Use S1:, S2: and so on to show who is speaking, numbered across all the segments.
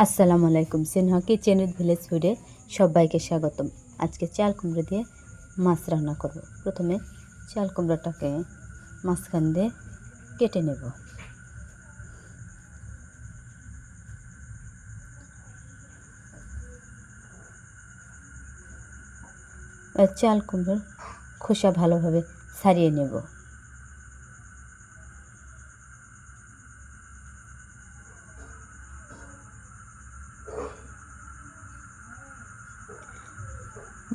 S1: আসসালামু আলাইকুম। Sinha kitchen with village ফুডে সবাইকে স্বাগতম। আজকে চাল কুমড়ো দিয়ে মাছ রান্না করব। প্রথমে চাল কুমড়োটাকে মাঝখান দিয়ে কেটে নেব। চাল কুমড়োর খোসা ভালোভাবে ছাড়িয়ে নেব।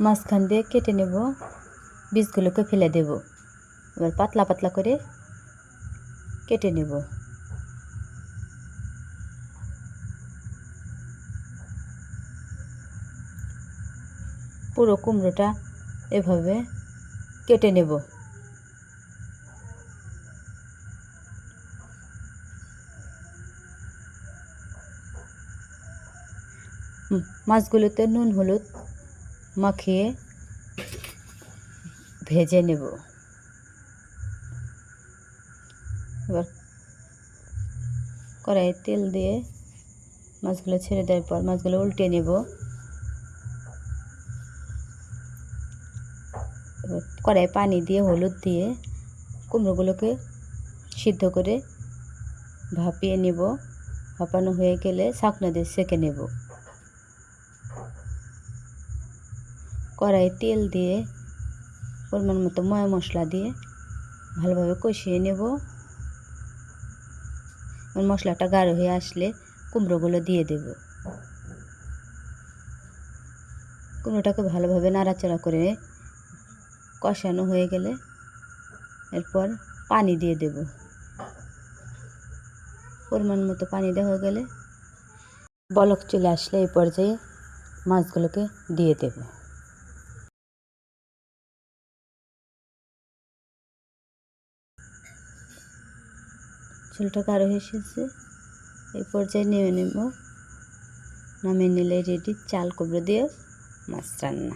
S1: মাঝখান দিয়ে কেটে নেব, বীজগুলোকে ফেলে দেব। এবার পাতলা পাতলা করে কেটে নেব। পুরো কুমড়োটা এভাবে কেটে নেব। মাছগুলোতে নুন হলুদ মাখিয়ে ভেজে নেব। এবার কড়াইয়ে তেল দিয়ে মাছগুলো ছেড়ে দেওয়ার পর মাছগুলো উল্টে নেব। এবার কড়াইয়ে পানি দিয়ে হলুদ দিয়ে কুমড়োগুলোকে সিদ্ধ করে ভাপিয়ে নেব। ভাপানো হয়ে গেলে ছাঁকনা দিয়ে সেঁকে নেব। কড়াইয়ে তেল দিয়ে পরিমাণ মতো ময় মশলা দিয়ে ভালোভাবে কষিয়ে নেব। মশলাটা গাঢ় হয়ে আসলে কুমড়োগুলো দিয়ে দেব। কুমড়োটাকে ভালোভাবে নাড়াচাড়া করে কষানো হয়ে গেলে এরপর পানি দিয়ে দেব। পরিমাণ মতো পানি দেওয়া গেলে বলক চলে আসলে এই পর্যায়ে মাছগুলোকে দিয়ে দেব। ঝোলটা গাঢ় হয়ে এসেছে, এই পর্যায়ে নিয়ে নেব। নামিয়ে নিলে রেডি চাল কুমড়ো দিয়ে মাছ রান্না।